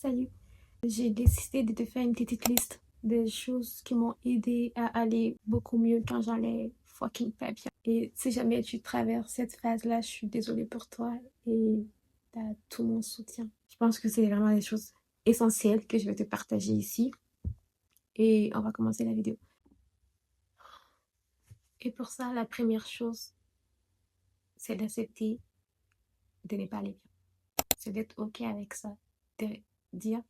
Salut, j'ai décidé de te faire une petite liste des choses qui m'ont aidé à aller beaucoup mieux quand j'allais fucking pas bien. Et si jamais tu traverses cette phase-là, je suis désolée pour toi et t'as tout mon soutien. Je pense que c'est vraiment des choses essentielles que je vais te partager ici et on va commencer la vidéo. Et pour ça, la première chose, c'est d'accepter de ne pas aller bien. C'est d'être OK avec ça, de dire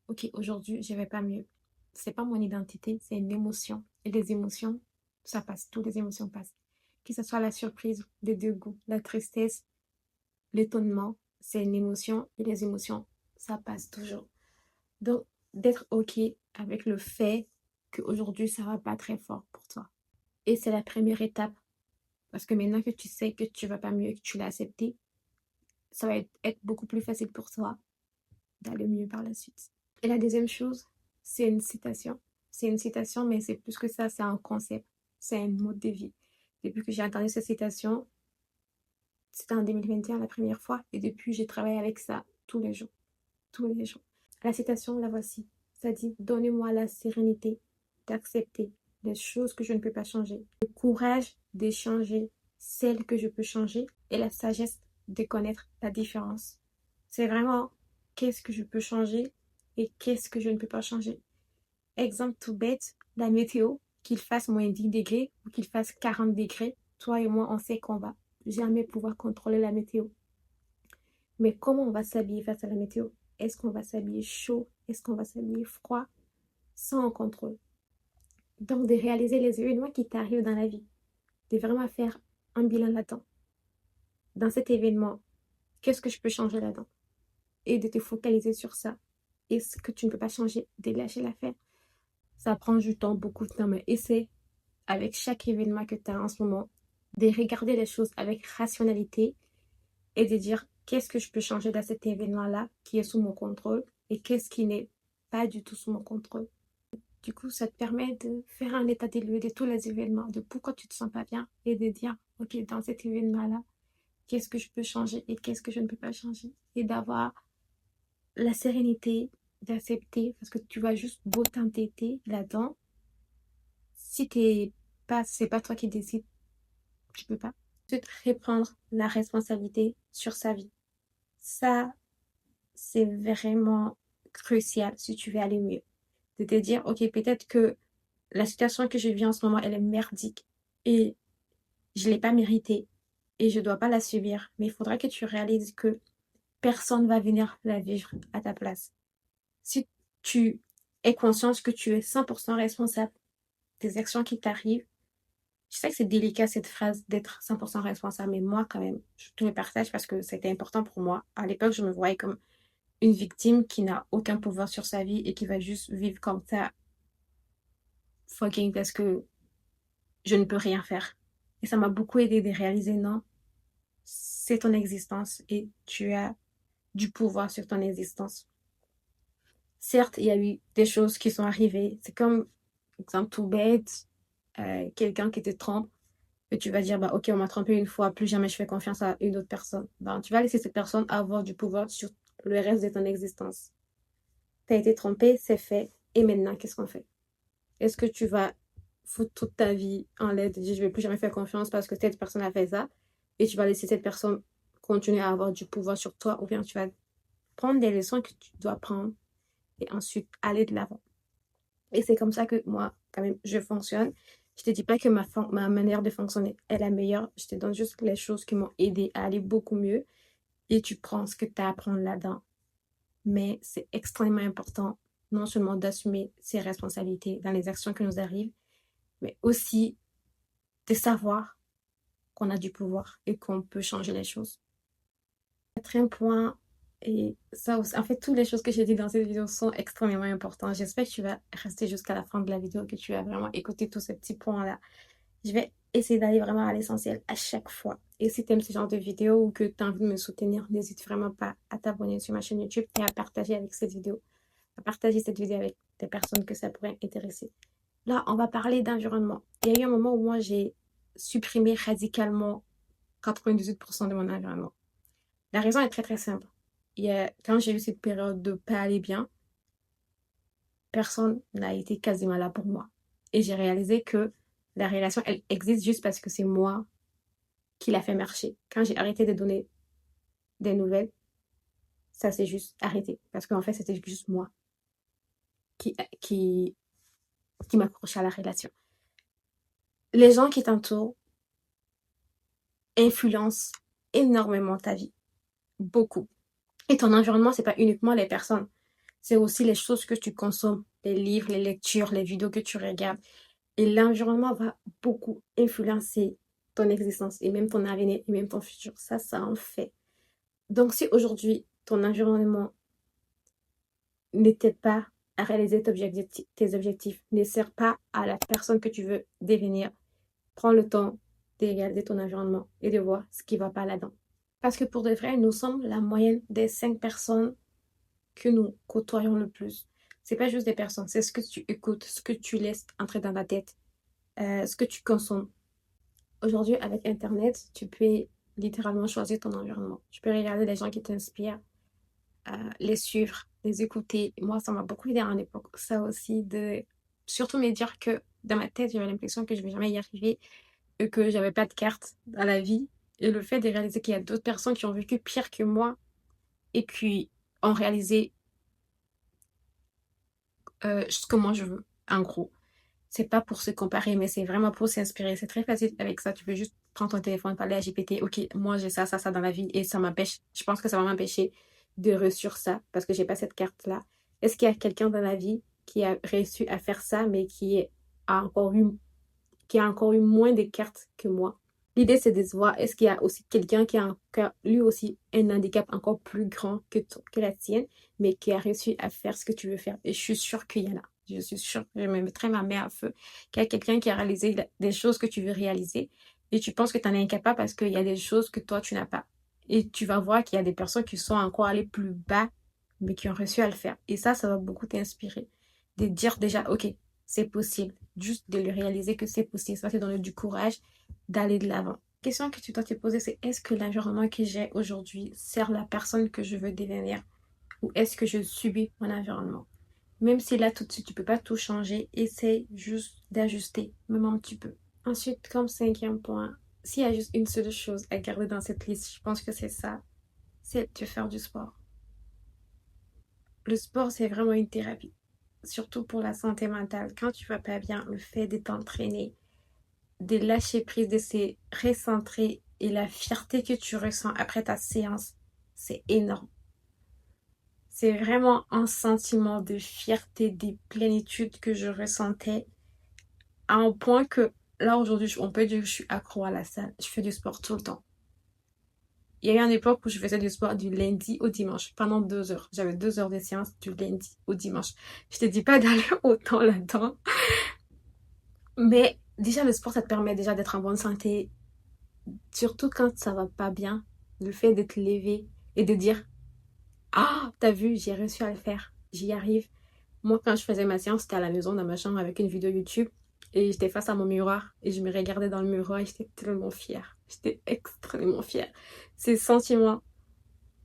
ok, aujourd'hui, je vais pas mieux. C'est pas mon identité, c'est une émotion. Et les émotions, ça passe. Toutes les émotions passent. Que ce soit la surprise, le dégoût, la tristesse, l'étonnement, c'est une émotion. Et les émotions, ça passe toujours. Donc, d'être ok avec le fait qu'aujourd'hui, ça va pas très fort pour toi. Et c'est la première étape. Parce que maintenant que tu sais que tu vas pas mieux et que tu l'as accepté, ça va être beaucoup plus facile pour toi d'aller mieux par la suite. Et la deuxième chose, c'est une citation. C'est une citation, mais c'est plus que ça, c'est un concept. C'est un mode de vie. Depuis que j'ai entendu cette citation, c'était en 2021 la première fois, et depuis, j'ai travaillé avec ça tous les jours. Tous les jours. La citation, la voici. Ça dit, donnez-moi la sérénité d'accepter les choses que je ne peux pas changer, le courage de changer celles que je peux changer et la sagesse de connaître la différence. C'est vraiment qu'est-ce que je peux changer et qu'est-ce que je ne peux pas changer. Exemple tout bête, la météo, qu'il fasse moins 10 degrés ou qu'il fasse 40 degrés, toi et moi, on sait qu'on va jamais pouvoir contrôler la météo. Mais comment on va s'habiller face à la météo? Est-ce qu'on va s'habiller chaud? Est-ce qu'on va s'habiller froid? Sans contrôle. Donc, de réaliser les événements qui t'arrivent dans la vie. De vraiment faire un bilan là-dedans. Dans cet événement, qu'est-ce que je peux changer là-dedans? Et de te focaliser sur ça. Et ce que tu ne peux pas changer, de lâcher l'affaire. Ça prend du temps, beaucoup de temps, mais essaie, avec chaque événement que tu as en ce moment, de regarder les choses avec rationalité et de dire qu'est-ce que je peux changer dans cet événement-là qui est sous mon contrôle et qu'est-ce qui n'est pas du tout sous mon contrôle. Du coup, ça te permet de faire un état des lieux de tous les événements, de pourquoi tu te sens pas bien et de dire, ok, dans cet événement-là, qu'est-ce que je peux changer et qu'est-ce que je ne peux pas changer. Et d'avoir la sérénité d'accepter parce que tu vas juste beau t'entêter là-dedans. Si c'est pas toi qui décides, tu peux pas. De reprendre la responsabilité sur sa vie. Ça, c'est vraiment crucial si tu veux aller mieux. De te dire, ok, peut-être que la situation que je vis en ce moment, elle est merdique et je l'ai pas méritée et je dois pas la subir. Mais il faudra que tu réalises que personne va venir la vivre à ta place. Si tu es conscience que tu es 100% responsable des actions qui t'arrivent, je sais que c'est délicat cette phrase d'être 100% responsable, mais moi quand même, je te le partage parce que c'était important pour moi. À l'époque, je me voyais comme une victime qui n'a aucun pouvoir sur sa vie et qui va juste vivre comme ça, fucking parce que je ne peux rien faire. Et ça m'a beaucoup aidé de réaliser non, c'est ton existence et tu as du pouvoir sur ton existence. Certes, il y a eu des choses qui sont arrivées. C'est comme, exemple tout bête, quelqu'un qui te trompe et tu vas dire, bah, ok, on m'a trompé une fois, plus jamais je fais confiance à une autre personne. Ben, tu vas laisser cette personne avoir du pouvoir sur le reste de ton existence. Tu as été trompé, c'est fait. Et maintenant, qu'est-ce qu'on fait? Est-ce que tu vas foutre toute ta vie en l'aide et dire, je vais plus jamais faire confiance parce que cette personne a fait ça et tu vas laisser cette personne continuer à avoir du pouvoir sur toi ou bien tu vas prendre des leçons que tu dois prendre et ensuite aller de l'avant. Et c'est comme ça que moi, quand même, je fonctionne. Je te dis pas que ma manière de fonctionner est la meilleure. Je te donne juste les choses qui m'ont aidé à aller beaucoup mieux. Et tu prends ce que tu as à apprendre là-dedans. Mais c'est extrêmement important, non seulement d'assumer ses responsabilités dans les actions qui nous arrivent, mais aussi de savoir qu'on a du pouvoir et qu'on peut changer les choses. Quatrième point, et ça aussi, en fait, toutes les choses que j'ai dit dans cette vidéo sont extrêmement importantes. J'espère que tu vas rester jusqu'à la fin de la vidéo, que tu vas vraiment écouter tous ces petits points-là. Je vais essayer d'aller vraiment à l'essentiel à chaque fois. Et si tu aimes ce genre de vidéo ou que tu as envie de me soutenir, n'hésite vraiment pas à t'abonner sur ma chaîne YouTube et à partager avec cette vidéo. À partager cette vidéo avec des personnes que ça pourrait intéresser. Là, on va parler d'environnement. Il y a eu un moment où moi, j'ai supprimé radicalement 98% de mon environnement. La raison est très très simple. quand j'ai eu cette période de pas aller bien, personne n'a été quasiment là pour moi. Et j'ai réalisé que la relation, elle existe juste parce que c'est moi qui l'a fait marcher. Quand j'ai arrêté de donner des nouvelles, ça s'est juste arrêté. Parce qu'en fait, c'était juste moi qui, qui, qui m'accrochait à la relation. Les gens qui t'entourent influencent énormément ta vie. Beaucoup. Et ton environnement, c'est pas uniquement les personnes. C'est aussi les choses que tu consommes, les livres, les lectures, les vidéos que tu regardes. Et l'environnement va beaucoup influencer ton existence et même ton avenir et même ton futur. Ça en fait. Donc, si aujourd'hui, ton environnement ne t'aide pas à réaliser tes objectifs, ne sert pas à la personne que tu veux devenir, prends le temps de regarder ton environnement et de voir ce qui ne va pas là-dedans. Parce que pour de vrai, nous sommes la moyenne des 5 personnes que nous côtoyons le plus. C'est pas juste des personnes, c'est ce que tu écoutes, ce que tu laisses entrer dans ta tête, ce que tu consommes. Aujourd'hui, avec Internet, tu peux littéralement choisir ton environnement. Tu peux regarder les gens qui t'inspirent, les suivre, les écouter. Moi, ça m'a beaucoup aidé à une époque. Ça aussi, de surtout me dire que dans ma tête, j'avais l'impression que je ne vais jamais y arriver et que j'avais pas de carte dans la vie. Et le fait de réaliser qu'il y a d'autres personnes qui ont vécu pire que moi et qui ont réalisé ce que moi je veux, en gros. C'est pas pour se comparer, mais c'est vraiment pour s'inspirer. C'est très facile avec ça. Tu peux juste prendre ton téléphone, parler à GPT. Ok, moi j'ai ça dans la vie et ça m'empêche. Je pense que ça va m'empêcher de réussir ça parce que j'ai pas cette carte-là. Est-ce qu'il y a quelqu'un dans la vie qui a réussi à faire ça, mais qui a encore eu moins de cartes que moi? L'idée, c'est de se voir, est-ce qu'il y a aussi quelqu'un qui a encore, lui aussi un handicap encore plus grand que la tienne, mais qui a réussi à faire ce que tu veux faire. Et je suis sûre qu'il y en a. Je suis sûre, je me mettrai ma main à feu, qu'il y a quelqu'un qui a réalisé des choses que tu veux réaliser et tu penses que tu en es incapable parce qu'il y a des choses que toi, tu n'as pas. Et tu vas voir qu'il y a des personnes qui sont encore allées plus bas, mais qui ont réussi à le faire. Et ça va beaucoup t'inspirer. De dire déjà, ok, c'est possible. Juste de le réaliser que c'est possible. Ça va te donner du courage d'aller de l'avant. La question que tu dois te poser, c'est est-ce que l'environnement que j'ai aujourd'hui sert la personne que je veux devenir ou est-ce que je subis mon environnement? Même si là, tout de suite, tu peux pas tout changer, essaye juste d'ajuster, même un petit peu. Ensuite, comme 5e point, s'il y a juste une seule chose à garder dans cette liste, je pense que c'est ça, c'est de faire du sport. Le sport, c'est vraiment une thérapie, surtout pour la santé mentale. Quand tu vas pas bien, le fait de t'entraîner, de lâcher prise, de se recentrer et la fierté que tu ressens après ta séance, c'est énorme. C'est vraiment un sentiment de fierté, de plénitude que je ressentais à un point que là aujourd'hui, on peut dire que je suis accro à la salle. Je fais du sport tout le temps. Il y a eu une époque où je faisais du sport du lundi au dimanche pendant 2 heures. J'avais 2 heures de séance du lundi au dimanche. Je te dis pas d'aller autant là-dedans. Mais déjà, le sport, ça te permet déjà d'être en bonne santé. Surtout quand ça va pas bien. Le fait de te lever et de dire ah, t'as vu, j'ai réussi à le faire. J'y arrive. Moi, quand je faisais ma séance, c'était à la maison, dans ma chambre, avec une vidéo YouTube. Et j'étais face à mon miroir. Et je me regardais dans le miroir et j'étais tellement fière. J'étais extrêmement fière. Ces sentiments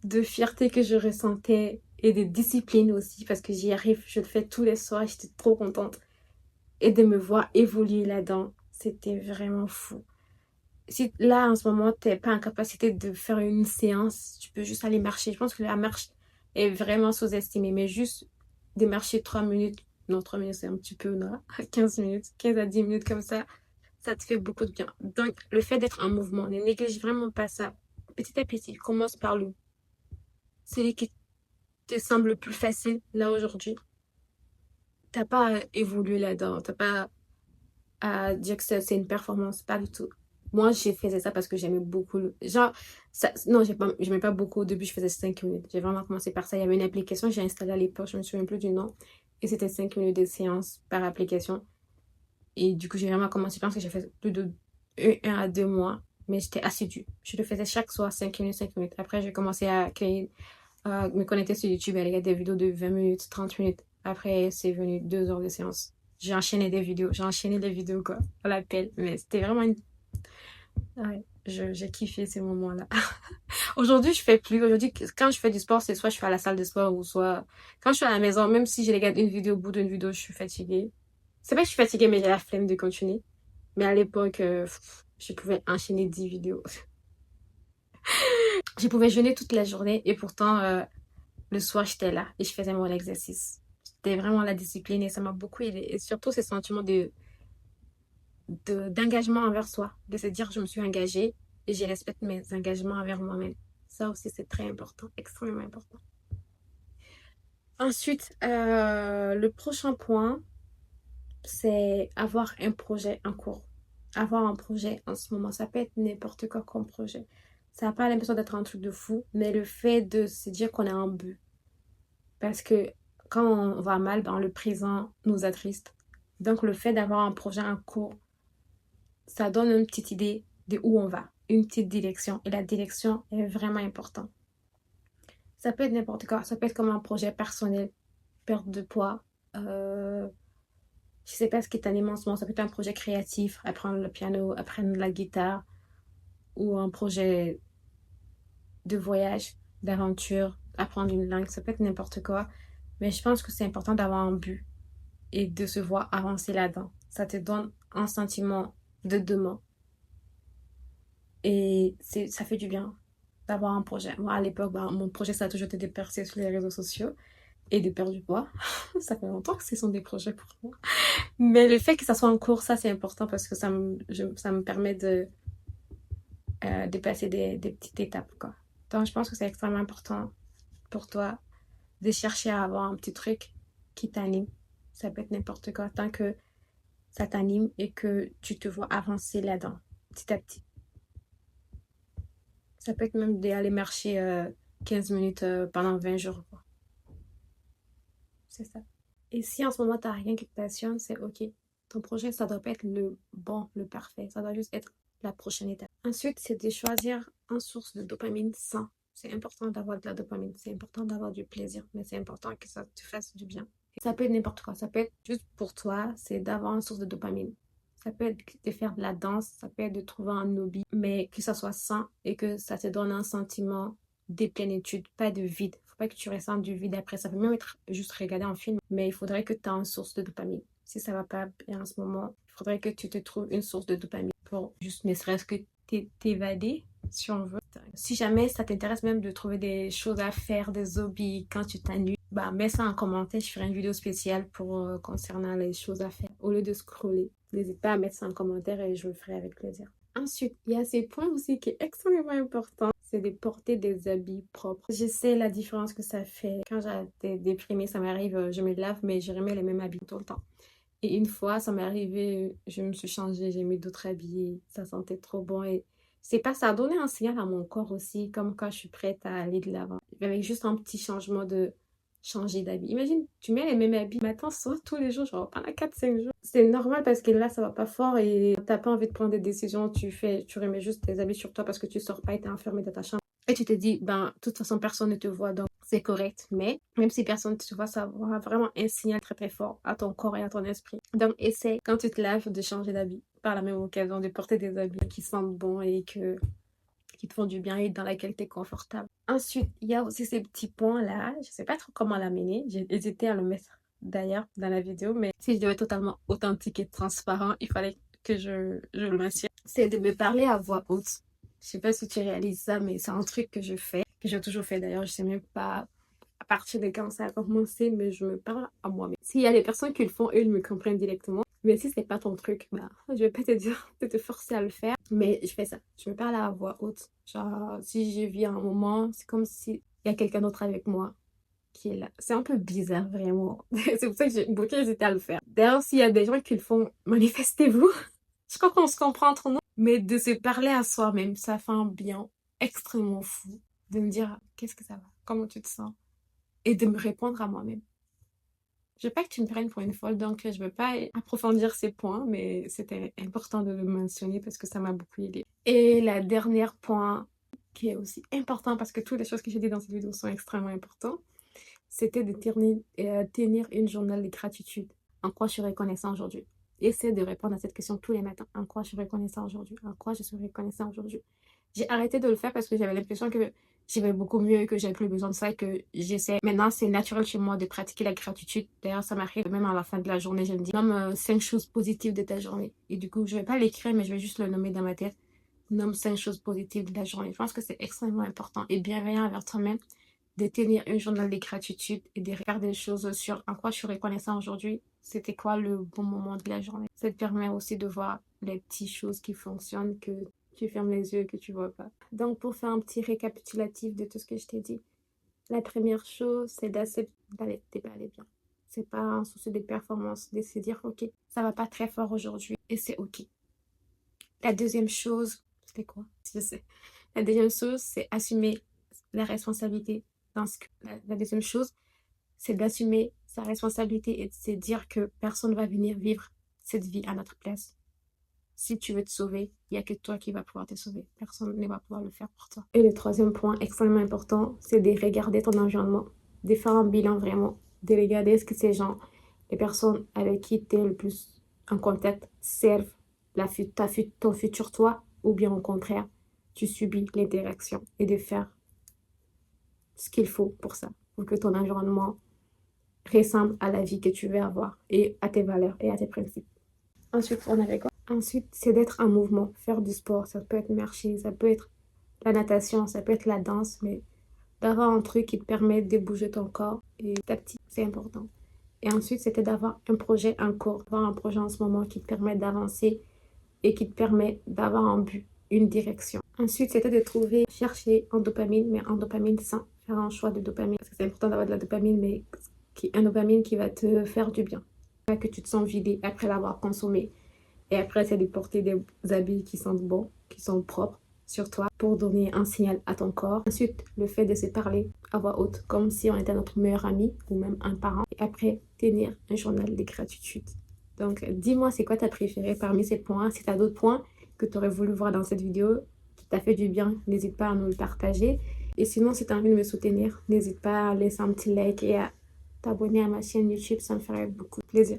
de fierté que je ressentais et de discipline aussi, parce que j'y arrive. Je le fais tous les soirs. J'étais trop contente. Et de me voir évoluer là-dedans, c'était vraiment fou. Si là, en ce moment, t'es pas en capacité de faire une séance, tu peux juste aller marcher. Je pense que la marche est vraiment sous-estimée, mais juste de marcher 3 minutes, non, 3 minutes, c'est un petit peu, non, 15 minutes, 15 à 10 minutes comme ça te fait beaucoup de bien. Donc, le fait d'être en mouvement, ne néglige vraiment pas ça. Petit à petit, commence par le celui qui te semble le plus facile, là, aujourd'hui. T'as pas à évoluer là-dedans, t'as pas à dire que c'est une performance, pas du tout. Moi, j'ai fait ça parce que j'aimais beaucoup genre, ça, non, j'aimais pas beaucoup. Au début, je faisais 5 minutes. J'ai vraiment commencé par ça. Il y avait une application que j'ai installée à l'époque, je me souviens plus du nom. Et c'était 5 minutes de séance par application. Et du coup, j'ai vraiment commencé, je pense que j'ai fait plus de 1 à 2 mois. Mais j'étais assidue. Je le faisais chaque soir, 5 minutes, 5 minutes. Après, j'ai commencé à me connecter sur YouTube et à regarder des vidéos de 20 minutes, 30 minutes. Après, c'est venu 2 heures de séance. J'ai enchaîné les vidéos, quoi, à l'appel. Mais c'était vraiment une... Ouais. J'ai kiffé ces moments-là. Aujourd'hui, je fais plus. Aujourd'hui, quand je fais du sport, c'est soit je suis à la salle de sport ou soit quand je suis à la maison, même si je regarde une vidéo au bout d'une vidéo, je suis fatiguée. C'est pas que je suis fatiguée, mais j'ai la flemme de continuer. Mais à l'époque, je pouvais enchaîner 10 vidéos. Je pouvais jeûner toute la journée et pourtant, le soir, j'étais là et je faisais mon exercice. C'était vraiment la discipline et ça m'a beaucoup aidé. Et surtout, ce sentiment d'engagement envers soi, de se dire je me suis engagée et je respecte mes engagements envers moi-même. Ça aussi, c'est très important, extrêmement important. Ensuite, le prochain point, c'est avoir un projet en cours. Avoir un projet en ce moment, ça peut être n'importe quoi comme projet. Ça n'a pas l'impression d'être un truc de fou, mais le fait de se dire qu'on a un but. Parce que quand on va mal, ben, le présent nous attriste. Donc le fait d'avoir un projet en cours, ça donne une petite idée de où on va, une petite direction. Et la direction est vraiment importante. Ça peut être n'importe quoi. Ça peut être comme un projet personnel, perte de poids. Euh, je sais pas ce qui t'anime en ce moment. Ça peut être un projet créatif, apprendre le piano, apprendre la guitare, ou un projet de voyage, d'aventure, apprendre une langue. Ça peut être n'importe quoi. Mais je pense que c'est important d'avoir un but et de se voir avancer là-dedans. Ça te donne un sentiment de demain. Et ça fait du bien d'avoir un projet. Moi, à l'époque, ben, mon projet, ça a toujours été de percer sur les réseaux sociaux et de perdre du poids. Ça fait longtemps que ce sont des projets pour moi. Mais le fait que ça soit en cours, ça, c'est important parce que ça me permet de passer des petites étapes, quoi. Donc, je pense que c'est extrêmement important pour toi de chercher à avoir un petit truc qui t'anime. Ça peut être n'importe quoi, tant que ça t'anime et que tu te vois avancer là-dedans, petit à petit. Ça peut être même d'aller marcher 15 minutes pendant 20 jours, quoi. C'est ça. Et si en ce moment, tu n'as rien qui te passionne, c'est OK. Ton projet, ça doit pas être le bon, le parfait. Ça doit juste être la prochaine étape. Ensuite, c'est de choisir une source de dopamine sain. C'est important d'avoir de la dopamine. C'est important d'avoir du plaisir. Mais c'est important que ça te fasse du bien. Et ça peut être n'importe quoi. Ça peut être juste pour toi, c'est d'avoir une source de dopamine. Ça peut être de faire de la danse. Ça peut être de trouver un hobby. Mais que ça soit sain et que ça te donne un sentiment de plénitude, pas de vide. Faut pas que tu ressentes du vide après. Ça peut même être juste regarder un film, mais il faudrait que tu aies une source de dopamine. Si ça va pas bien en ce moment, il faudrait que tu te trouves une source de dopamine pour juste ne serait-ce que t'évader, si on veut. Si jamais ça t'intéresse même de trouver des choses à faire, des hobbies quand tu t'ennuies, bah mets ça en commentaire, je ferai une vidéo spéciale pour concernant les choses à faire au lieu de scroller. N'hésite pas à mettre ça en commentaire et je le ferai avec plaisir. Ensuite, il y a ces points aussi qui est extrêmement important, c'est de porter des habits propres. Je sais la différence que ça fait. Quand j'étais déprimée, ça m'arrive, je me lave, mais je remets les mêmes habits tout le temps. Et une fois, ça m'est arrivé, je me suis changée, j'ai mis d'autres habits, ça sentait trop bon et c'est pas, ça a donné un signal à mon corps aussi, comme quand je suis prête à aller de l'avant. Avec juste un petit changement de changer d'habit. Imagine, tu mets les mêmes habits matin, soir, tous les jours, genre pendant 4-5 jours. C'est normal parce que là, ça va pas fort et t'as pas envie de prendre des décisions, tu remets juste tes habits sur toi parce que tu sors pas et t'es enfermé dans ta chambre. Et tu te dis, ben, de toute façon, personne ne te voit, donc c'est correct. Mais même si personne ne te voit, ça aura vraiment un signal très très fort à ton corps et à ton esprit. Donc essaie, quand tu te laves, de changer d'habit. Par la même occasion, de porter des habits qui sentent bon et qui te font du bien et dans laquelle tu es confortable. Ensuite, il y a aussi ces petits points-là. Je sais pas trop comment l'amener. J'ai hésité à le mettre d'ailleurs dans la vidéo, mais si je devais être totalement authentique et transparent, il fallait que je le mentionne. C'est de me parler à voix haute. Je sais pas si tu réalises ça, mais c'est un truc que je fais, que j'ai toujours fait d'ailleurs. Je sais même pas à partir de quand ça a commencé, mais je me parle à moi-même. S'il y a des personnes qui le font, eux, ils me comprennent directement. Mais si c'est pas ton truc, bah, je vais pas te dire de te forcer à le faire. Mais je fais ça. Je me parle à voix haute. Genre, si je vis un moment, c'est comme s'il y a quelqu'un d'autre avec moi qui est là. C'est un peu bizarre, vraiment. C'est pour ça que j'ai beaucoup hésité à le faire. D'ailleurs, s'il y a des gens qui le font, manifestez-vous. Je crois qu'on se comprend entre nous. Mais de se parler à soi-même, ça fait un bien extrêmement fou. De me dire, qu'est-ce que ça va? Comment tu te sens? Et de me répondre à moi-même. Je veux pas que tu me prennes pour une folle, donc je veux pas approfondir ces points, mais c'était important de le mentionner parce que ça m'a beaucoup aidé. Et la dernière point, qui est aussi important parce que toutes les choses que j'ai dit dans cette vidéo sont extrêmement importantes, c'était de tenir une journal de gratitude. En quoi je suis reconnaissant aujourd'hui? essaie de répondre à cette question tous les matins. En quoi je suis reconnaissant aujourd'hui? En quoi je suis reconnaissant aujourd'hui? J'ai arrêté de le faire parce que j'avais l'impression que j'avais beaucoup mieux, que j'avais plus besoin de ça et que j'essaie. Maintenant, c'est naturel chez moi de pratiquer la gratitude. D'ailleurs, ça m'arrive même à la fin de la journée, je me dis, nomme 5 choses positives de ta journée. Et du coup, je vais pas l'écrire, mais je vais juste le nommer dans ma tête. Nomme 5 choses positives de la journée. Je pense que c'est extrêmement important et bienveillant envers toi-même de tenir un journal de gratitude et de regarder les choses sur en quoi je suis reconnaissant aujourd'hui. C'était quoi le bon moment de la journée. Ça te permet aussi de voir les petites choses qui fonctionnent, que tu fermes les yeux, que tu vois pas. Donc, pour faire un petit récapitulatif de tout ce que je t'ai dit, la première chose, c'est d'accepter d'aller bien. C'est pas un souci de performance, de se dire, ok, ça va pas très fort aujourd'hui et c'est ok. La deuxième chose, c'était quoi? Je sais. La deuxième chose, c'est assumer la responsabilité. La deuxième chose, c'est d'assumer sa responsabilité et de se dire que personne ne va venir vivre cette vie à notre place. Si tu veux te sauver, il n'y a que toi qui va pouvoir te sauver. Personne ne va pouvoir le faire pour toi. Et le troisième point extrêmement important, c'est de regarder ton environnement, de faire un bilan vraiment, de regarder ce que ces gens, les personnes avec qui tu es le plus en contact, servent ton futur toi, ou bien au contraire, tu subis l'interaction et de faire ce qu'il faut pour ça, pour que ton environnement ressemble à la vie que tu veux avoir et à tes valeurs et à tes principes. Ensuite, on avait quoi? Ensuite, c'est d'être en mouvement, faire du sport. Ça peut être marcher, ça peut être la natation, ça peut être la danse, mais d'avoir un truc qui te permet de bouger ton corps et petit à petit, c'est important. Et ensuite, c'était d'avoir un projet en cours, avoir un projet en ce moment qui te permet d'avancer et qui te permet d'avoir un but, une direction. Ensuite, c'était de chercher en dopamine, mais en dopamine sans faire un choix de dopamine. Parce que c'est important d'avoir de la dopamine, mais un dopamine qui va te faire du bien. Pas que tu te sens vidé après l'avoir consommé. Et après, c'est de porter des habits qui sentent bon, qui sont propres sur toi pour donner un signal à ton corps. Ensuite, le fait de se parler à voix haute, comme si on était notre meilleur ami ou même un parent. Et après, tenir un journal de gratitude. Donc, dis-moi, c'est quoi ta préférée parmi ces points? Si tu as d'autres points que tu aurais voulu voir dans cette vidéo, qui t'a fait du bien, n'hésite pas à nous le partager. Et sinon, si tu as envie de me soutenir, n'hésite pas à laisser un petit like et à t'abonner à ma chaîne YouTube, ça me ferait beaucoup plaisir.